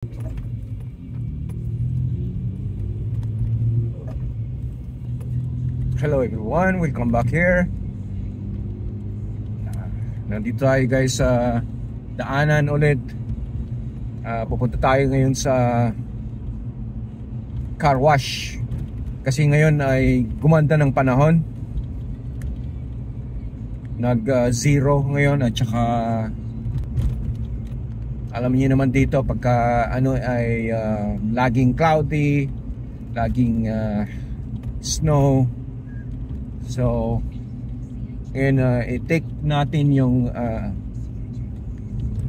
Hello everyone, welcome back here. Nandito tayo guys sa daanan ulit. Pupunta tayo ngayon sa car wash. Kasi ngayon ay gumanda ng panahon. Nag-zero ngayon at saka alam niyo naman dito pagka ay laging cloudy, laging snow. So ngayon i-take natin yung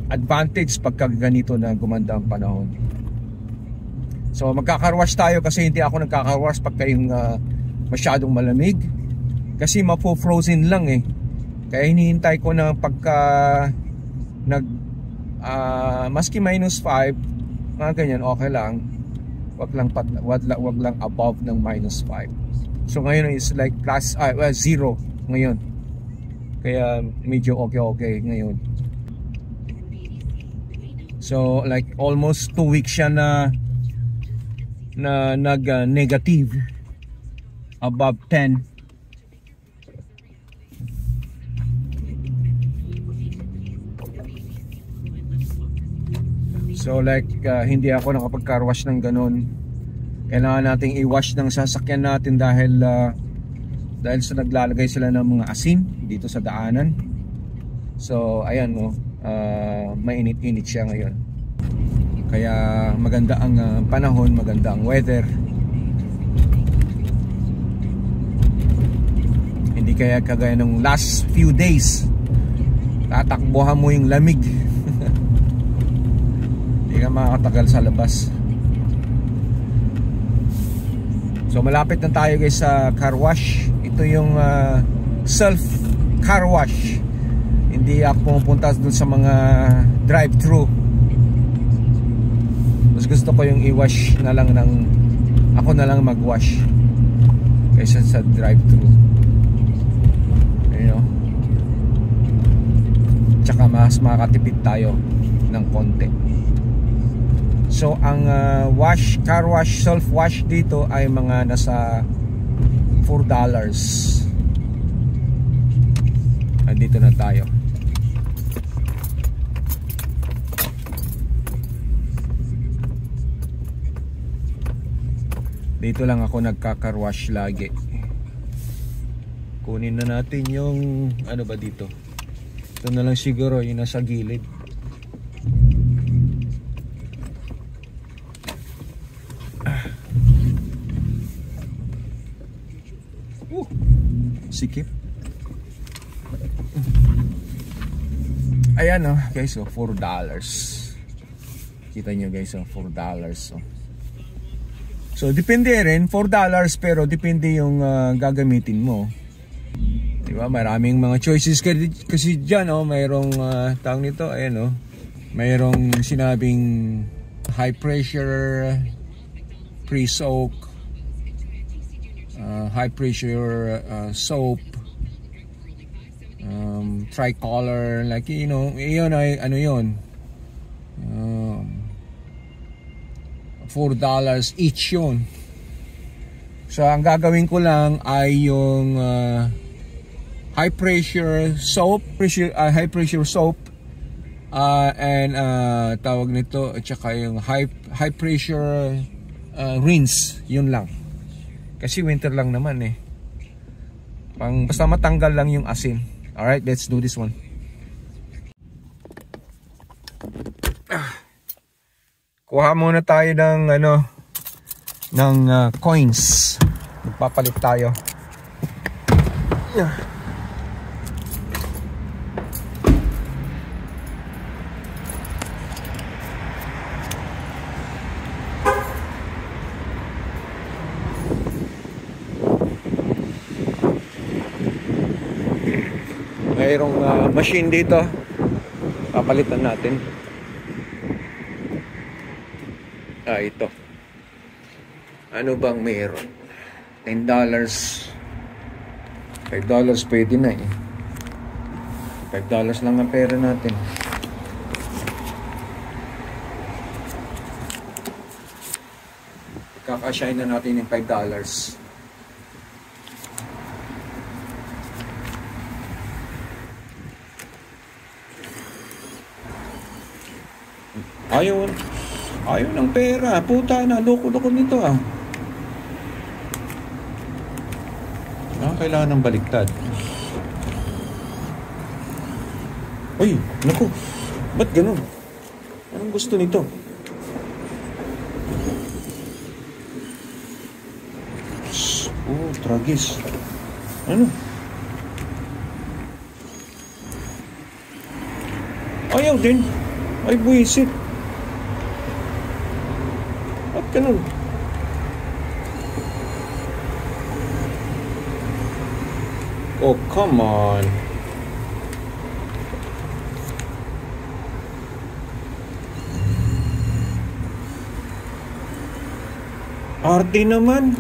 advantage pagka ganito na gumanda ang panahon. So magkakarwash tayo kasi hindi ako nagkakarwash pagka yung masyadong malamig. Kasi mapo-frozen lang eh. Kaya hinihintay ko na pagka maski -5, mga ganyan, okay lang. Wag lang above ng -5. So ngayon is like plus 0 ngayon. Kaya medyo okay ngayon. So like almost 2 weeks siya na nag-negative above 10. So like hindi ako nakapag-car wash ng ganun. Kailangan nating i-wash ng sasakyan natin dahil sa naglalagay sila ng mga asin dito sa daanan. So ayan mo, mainit-init siya ngayon. Kaya maganda ang panahon, maganda ang weather. Hindi kaya kagaya ng last few days. Tatakbuhan mo yung lamig. Hindi ka makakatagal sa labas. So malapit na tayo guys sa car wash. Ito yung self car wash. Hindi ako pumunta dun sa mga drive-thru. Mas gusto ko yung i-wash na lang ako na lang mag-wash kaysa sa drive-thru. You know? Tsaka mas makakatipid tayo ng konti. So ang car wash, self-wash dito ay mga nasa $4. Andito na tayo. Dito lang ako nagka-car wash lagi. Kunin na natin yung ano ba dito. Ito na lang siguro yung nasa gilid. Sikip. Ayan guys, $4. Kita nyo guys, $4. So depende rin, $4 pero depende yung gagamitin mo. Diba? Maraming mga choices kasi dyan mayroong tawag nito, ayan mayroong sinabing high pressure, pre-soak, high pressure soap, tricolor, like yun ay ano yun, $4 each yun. So ang gagawin ko lang ay yung high pressure soap, high pressure soap, and tawag nito, at saka yung high pressure rinse, yun lang. Kasi winter lang naman eh. Basta matanggal lang yung asin. Alright, let's do this one. Kuha muna tayo ng coins. Magpapalit tayo. Mayroong machine dito. Papalitan natin. Ito. Ano bang mayroon? $10. $5 pwede na eh. $5 lang ang pera natin. kakasyahin na natin yung $5. Ayaw ng pera. Puta na, loko-loko nito ah. Kailangan ng baliktad. Uy, naku. Ba't ganun? Anong gusto nito? Oh, tragis. Ano? Ayaw din. Ay, buwisit. Ba't ganun? Oh, come on. Arte naman.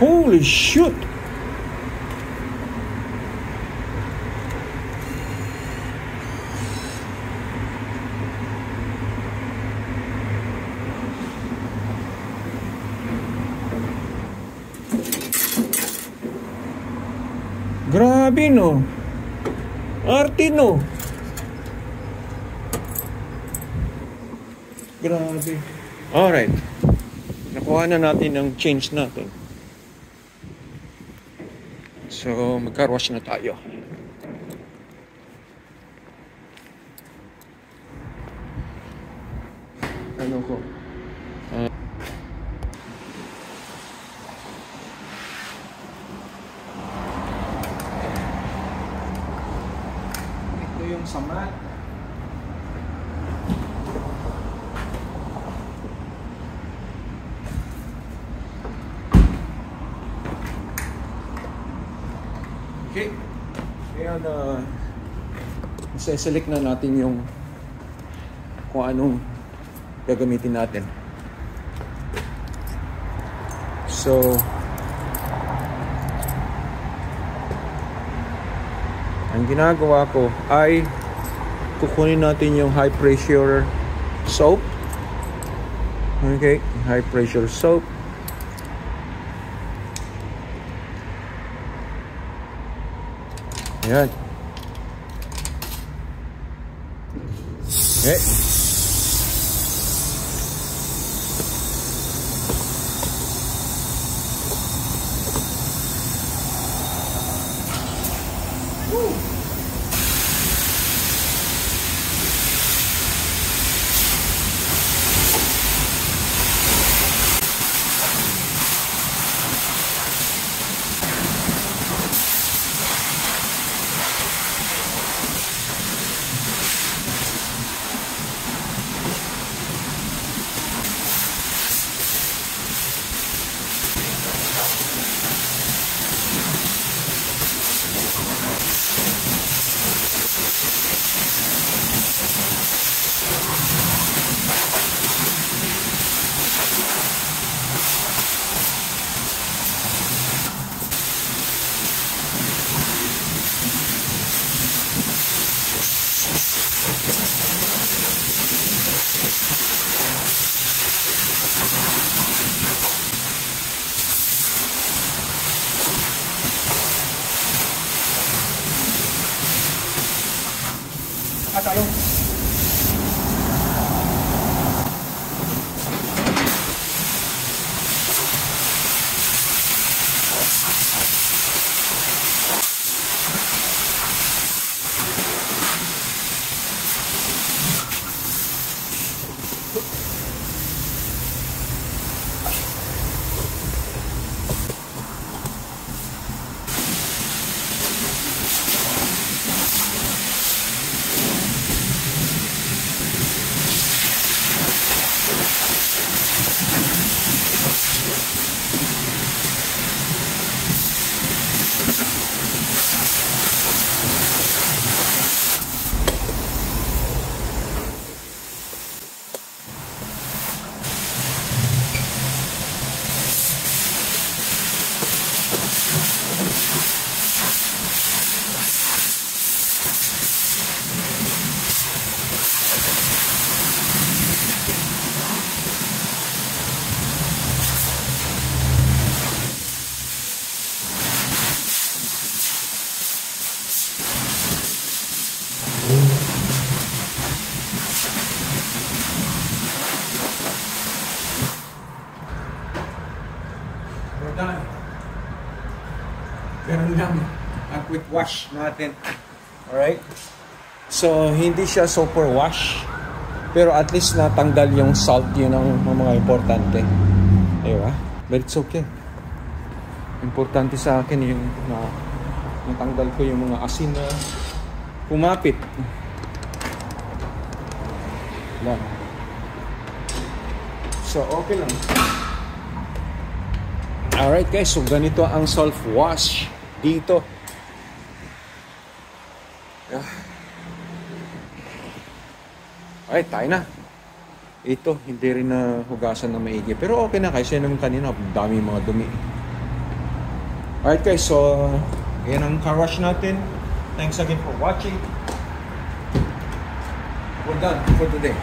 Holy shit. Grabe no. Arte no. Grabe. Alright. Nakuha na natin ang change natin. So, magka-wash na tayo. Ano ko? Ito yung samat. Okay. Ngayon, select na natin yung kung anong gagamitin natin. So, ang ginagawa ko ay kukunin natin yung high pressure soap. Okay, high pressure soap. Ayan. Okay. Tayo. Ganun lang ang quick wash natin. Alright? So, hindi siya super wash. Pero at least natanggal yung salt. Yun ang mga importante. Diba? But it's okay. Importante sa akin yung natanggal ko yung mga asin na kumapit. Lang. So, okay lang. Alright guys, so ganito ang self-wash dito. Alright, tayo na. Ito, hindi rin na hugasan na maigi. Pero okay na kasi naman kanina, dami mga dumi. Alright guys, so yan ang car wash natin. Thanks again for watching. We're done for today.